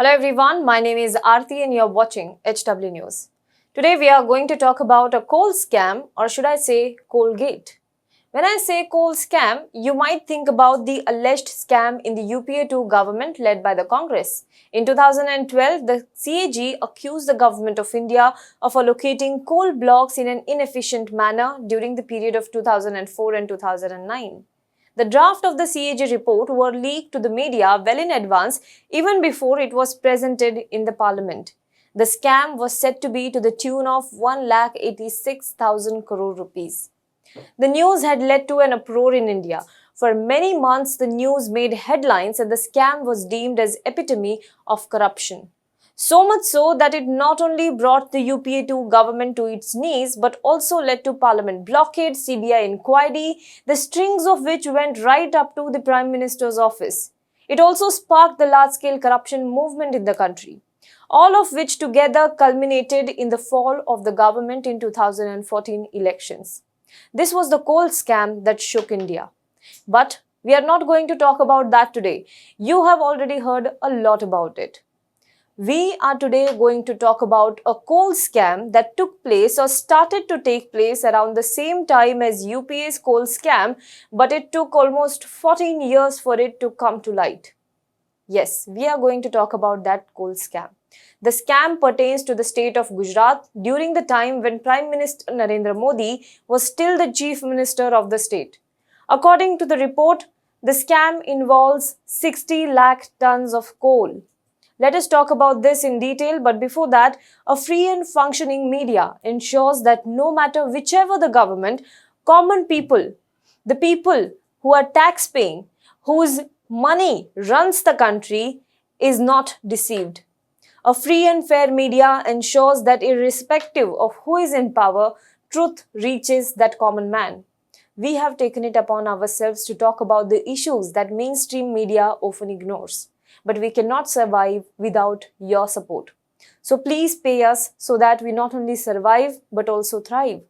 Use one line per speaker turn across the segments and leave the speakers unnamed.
Hello everyone, my name is Arti and you're watching HW News. Today we are going to talk about a coal scam, or should I say coal gate. When I say coal scam, you might think about the alleged scam in the UPA-2 government led by the Congress. In 2012, the CAG accused the government of India of allocating coal blocks in an inefficient manner during the period of 2004 and 2009. The draft of the CAG report were leaked to the media well in advance, even before it was presented in the parliament. The scam was said to be to the tune of 1,86,000 crore rupees. The news had led to an uproar in India. For many months, the news made headlines and the scam was deemed as epitome of corruption. So much so that it not only brought the UPA-2 government to its knees, but also led to parliament blockade, CBI inquiry, the strings of which went right up to the Prime Minister's office. It also sparked the large-scale corruption movement in the country, all of which together culminated in the fall of the government in 2014 elections. This was the coal scam that shook India. But we are not going to talk about that today. You have already heard a lot about it. We are today going to talk about a coal scam that took place or started to take place around the same time as UPA's coal scam, but it took almost 14 years for it to come to light. Yes, we are going to talk about that coal scam. The scam pertains to the state of Gujarat during the time when Prime Minister Narendra Modi was still the Chief Minister of the state. According to the report, the scam involves 60 lakh tons of coal. Let us talk about this in detail, but before that, a free and functioning media ensures that no matter whichever the government, common people, the people who are tax-paying, whose money runs the country, is not deceived. A free and fair media ensures that irrespective of who is in power, truth reaches that common man. We have taken it upon ourselves to talk about the issues that mainstream media often ignores. But we cannot survive without your support. So please pay us so that we not only survive but also thrive.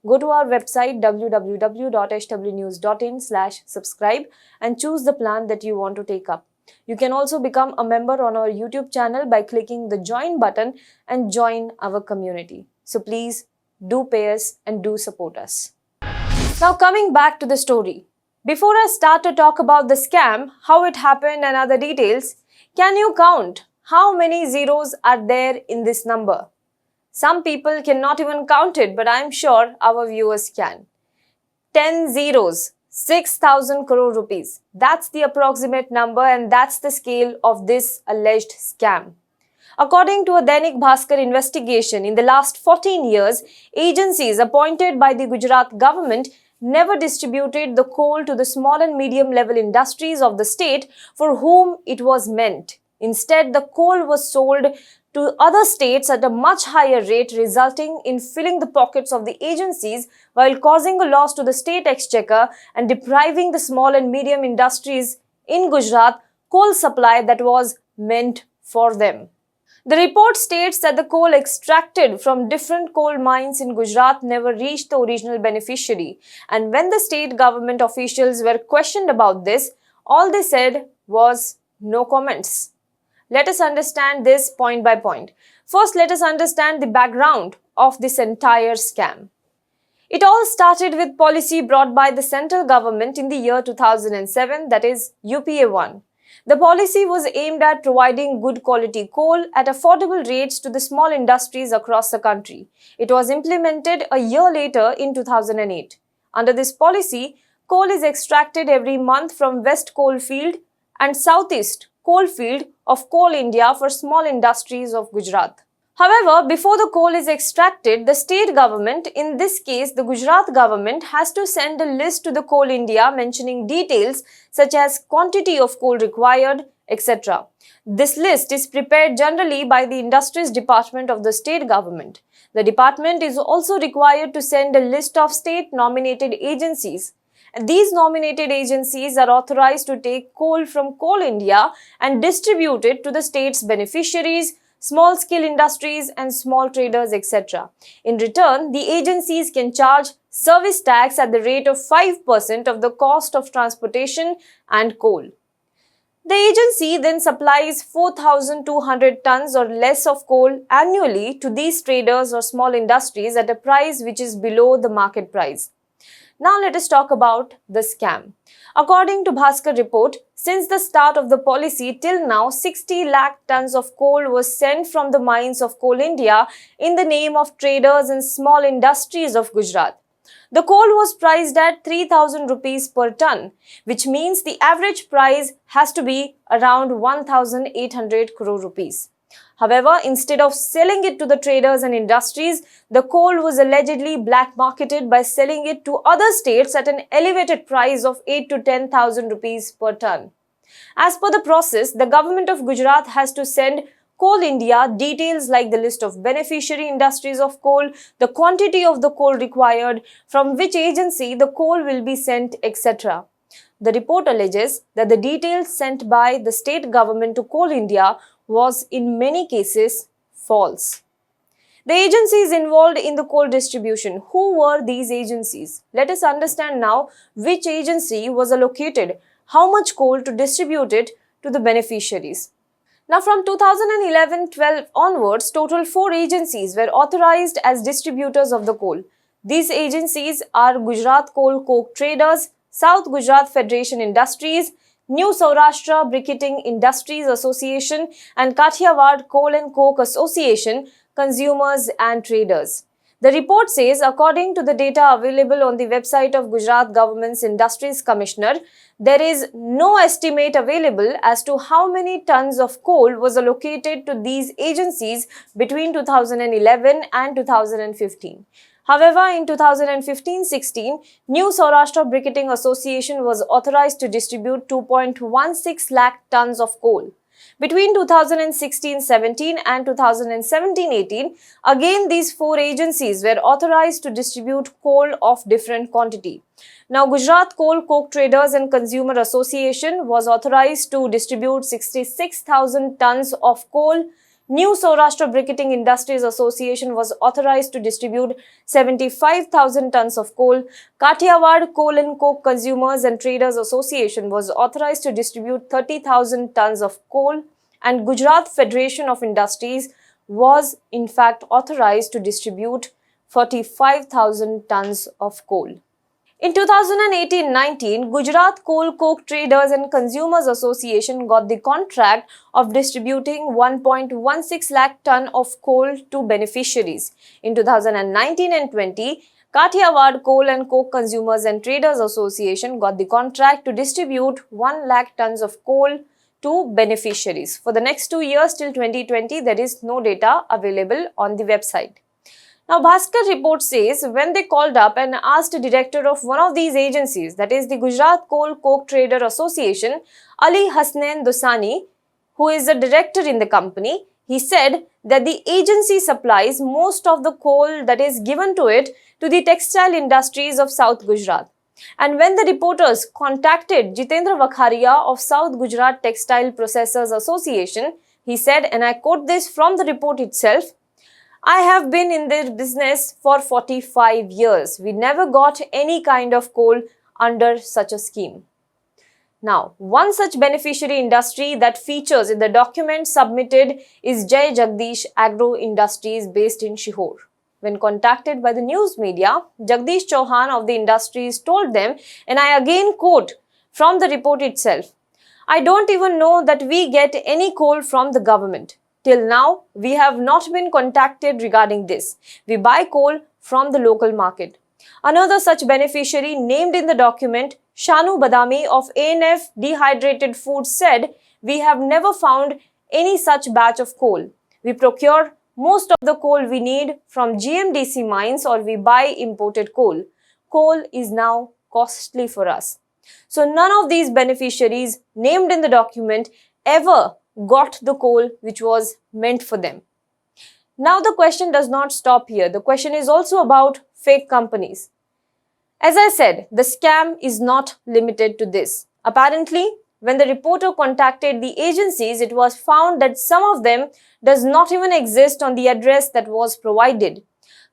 Go to our website www.hwnews.in/subscribe and choose the plan that you want to take up. You can also become a member on our YouTube channel by clicking the join button and join our community. So please do pay us and do support us. Now coming back to the story. Before I start to talk about the scam, how it happened and other details, can you count how many zeros are there in this number? Some people cannot even count it, but I am sure our viewers can. 10 zeros, 6,000 crore rupees. That's the approximate number and that's the scale of this alleged scam. According to a Bhaskar investigation, in the last 14 years, agencies appointed by the Gujarat government never distributed the coal to the small and medium level industries of the state for whom it was meant. Instead, the coal was sold to other states at a much higher rate, resulting in filling the pockets of the agencies while causing a loss to the state exchequer and depriving the small and medium industries in Gujarat coal supply that was meant for them. The report states that the coal extracted from different coal mines in Gujarat never reached the original beneficiary, and when the state government officials were questioned about this, all they said was no comments. Let us understand this point by point. First, let us understand the background of this entire scam. It all started with policy brought by the central government in the year 2007, that is UPA-1. The policy was aimed at providing good quality coal at affordable rates to the small industries across the country. It was implemented a year later in 2008. Under this policy, coal is extracted every month from West Coalfield and Southeast Coalfield of CoalIndia for small industries of Gujarat. However, before the coal is extracted, the state government, in this case the Gujarat government, has to send a list to the CoalIndia mentioning details such as quantity of coal required, etc. This list is prepared generally by the Industries Department of the state government. The department is also required to send a list of state-nominated agencies. These nominated agencies are authorized to take coal from CoalIndia and distribute it to the state's beneficiaries, small-scale industries and small traders, etc. In return, the agencies can charge service tax at the rate of 5% of the cost of transportation and coal. The agency then supplies 4,200 tons or less of coal annually to these traders or small industries at a price which is below the market price. Now let us talk about the scam. According to Bhaskar report, since the start of the policy till now, 60 lakh tons of coal was sent from the mines of CoalIndia in the name of traders and small industries of Gujarat. The coal was priced at 3,000 rupees per ton, which means the average price has to be around 1,800 crore rupees. However, instead of selling it to the traders and industries, the coal was allegedly black marketed by selling it to other states at an elevated price of 8 to 10,000 rupees per ton. As per the process, the government of Gujarat has to send CoalIndia details like the list of beneficiary industries of coal, the quantity of the coal required, from which agency the coal will be sent, etc. The report alleges that the details sent by the state government to CoalIndia was in many cases false. The agencies involved in the coal distribution. Who were these agencies? Let us understand now which agency was allocated how much coal to distribute it to the beneficiaries. Now from 2011-12 onwards, total 4 agencies were authorized as distributors of the coal. These agencies are Gujarat Coal Coke Traders, South Gujarat Federation Industries, New Saurashtra Briquetting Industries Association and Kathiawad Coal and Coke Association, Consumers and Traders. The report says, according to the data available on the website of Gujarat Government's Industries Commissioner, there is no estimate available as to how many tons of coal was allocated to these agencies between 2011 and 2015. However, in 2015-16, New Saurashtra Briquetting Association was authorized to distribute 2.16 lakh tons of coal. Between 2016-17 and 2017-18, again these 4 agencies were authorized to distribute coal of different quantity. Now, Gujarat Coal Coke Traders and Consumer Association was authorized to distribute 66,000 tons of coal. New Saurashtra Briquetting Industries Association was authorized to distribute 75,000 tons of coal. Kathiawad Coal and Coke Consumers and Traders Association was authorized to distribute 30,000 tons of coal. And Gujarat Federation of Industries was in fact authorized to distribute 45,000 tons of coal. In 2018-19, Gujarat Coal Coke Traders and Consumers Association got the contract of distributing 1.16 lakh ton of coal to beneficiaries. In 2019 and 20, Kathiawad Coal and Coke Consumers and Traders Association got the contract to distribute 1 lakh tons of coal to beneficiaries. For the next 2 years till 2020, there is no data available on the website. Now, Bhaskar report says when they called up and asked the director of one of these agencies, that is the Gujarat Coal Coke Trader Association, Ali Hasnain Dosani, who is the director in the company, he said that the agency supplies most of the coal that is given to it to the textile industries of South Gujarat. And when the reporters contacted Jitendra Vakharia of South Gujarat Textile Processors Association, he said, and I quote this from the report itself, I have been in this business for 45 years. We never got any kind of coal under such a scheme. Now, one such beneficiary industry that features in the document submitted is Jai Jagdish Agro Industries based in Shihor. When contacted by the news media, Jagdish Chauhan of the industries told them, and I again quote from the report itself, I don't even know that we get any coal from the government. Till now, we have not been contacted regarding this. We buy coal from the local market. Another such beneficiary named in the document, Shanu Badami of ANF Dehydrated Foods said, we have never found any such batch of coal. We procure most of the coal we need from GMDC mines or we buy imported coal. Coal is now costly for us. So none of these beneficiaries named in the document ever got the coal which was meant for them. Now the question does not stop here. The question is also about fake companies. As I said, the scam is not limited to this. Apparently, when the reporter contacted the agencies, it was found that some of them does not even exist on the address that was provided.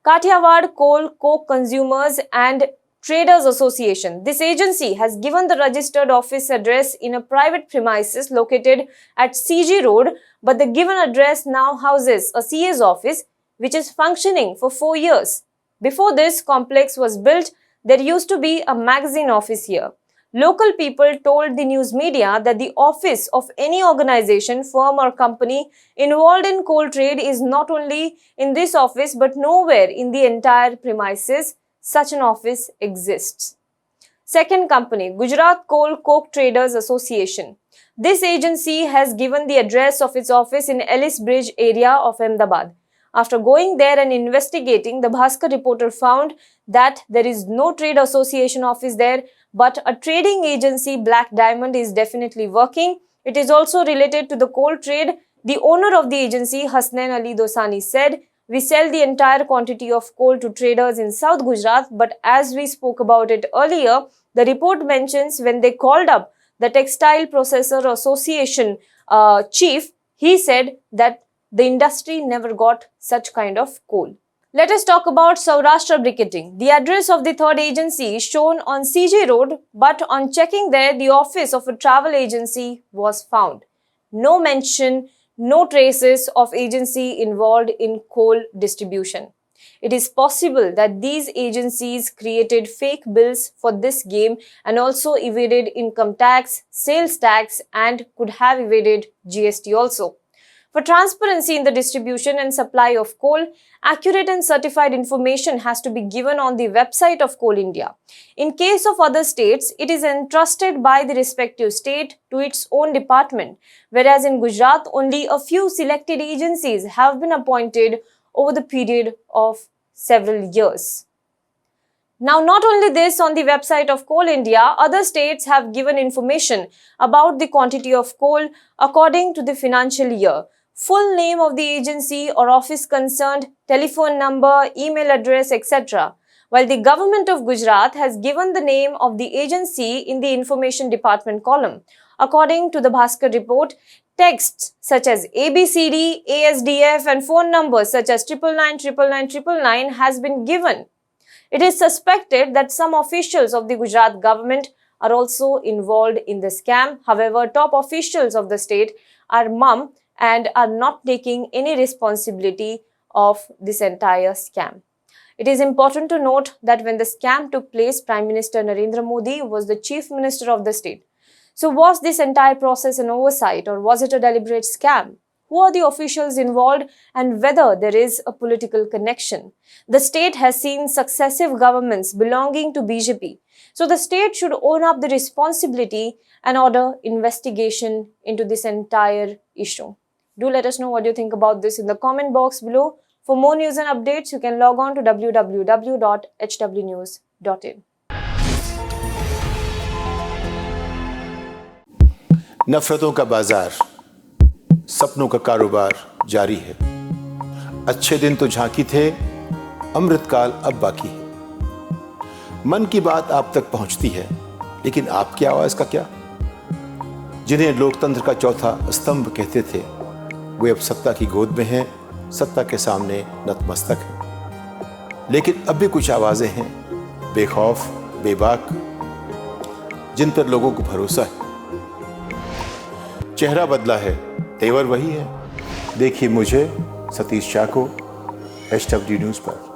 Kathiawad Coal Coke Consumers and Traders Association. This agency has given the registered office address in a private premises located at CG Road, but the given address now houses a CA's office which is functioning for 4 years. Before this complex was built, there used to be a magazine office here. Local people told the news media that the office of any organization, firm or company involved in coal trade is not only in this office but nowhere in the entire premises such an office exists. Second company, Gujarat Coal Coke Traders Association. This agency has given the address of its office in Ellis Bridge area of Ahmedabad. After going there and investigating, the Bhaskar reporter found that there is no trade association office there, but a trading agency, Black Diamond, is definitely working. It is also related to the coal trade. The owner of the agency, Hasnain Ali Dosani, said, "We sell the entire quantity of coal to traders in South Gujarat, but as we spoke about it earlier, the report mentions when they called up the Textile Processor Association chief, he said that the industry never got such kind of coal." Let us talk about Saurashtra bricketing. The address of the third agency is shown on CJ Road, but on checking there, the office of a travel agency was found. No mention, no traces of agency involved in coal distribution. It is possible that these agencies created fake bills for this game and also evaded income tax, sales tax, and could have evaded GST also. For transparency in the distribution and supply of coal, accurate and certified information has to be given on the website of CoalIndia. In case of other states, it is entrusted by the respective state to its own department, whereas in Gujarat, only a few selected agencies have been appointed over the period of several years. Now, not only this, on the website of CoalIndia, other states have given information about the quantity of coal according to the financial year. Full name of the agency or office concerned, telephone number, email address, etc. While the government of Gujarat has given the name of the agency in the information department column. According to the Bhaskar report, texts such as ABCD, ASDF and phone numbers such as 9999999 has been given. It is suspected that some officials of the Gujarat government are also involved in the scam. However, top officials of the state are mum and are not taking any responsibility of this entire scam. It is important to note that when the scam took place, Prime Minister Narendra Modi was the chief minister of the state. So was this entire process an oversight or was it a deliberate scam? Who are the officials involved and whether there is a political connection? The state has seen successive governments belonging to BJP. So the state should own up the responsibility and order investigation into this entire issue. Do let us know what you think about this in the comment box below. For more news and updates, you can log on to www.hwnews.in.
नफरतों का बाजार, सपनों का कारोबार जारी है। अच्छे दिन तो झांकी थे, अमृतकाल अब बाकी है। मन की बात आप तक पहुंचती है, लेकिन आपकी आवाज का क्या? जिन्हें लोकतंत्र का चौथा स्तंभ कहते थे, वे अब सत्ता की गोद में हैं, सत्ता के सामने नतमस्तक हैं। लेकिन अब भी कुछ आवाजें हैं, बेखौफ, बेबाक, जिन पर लोगों को भरोसा है। चेहरा बदला है, तेवर वही है। देखिए मुझे, सतीश शाह को HW न्यूज़ पर।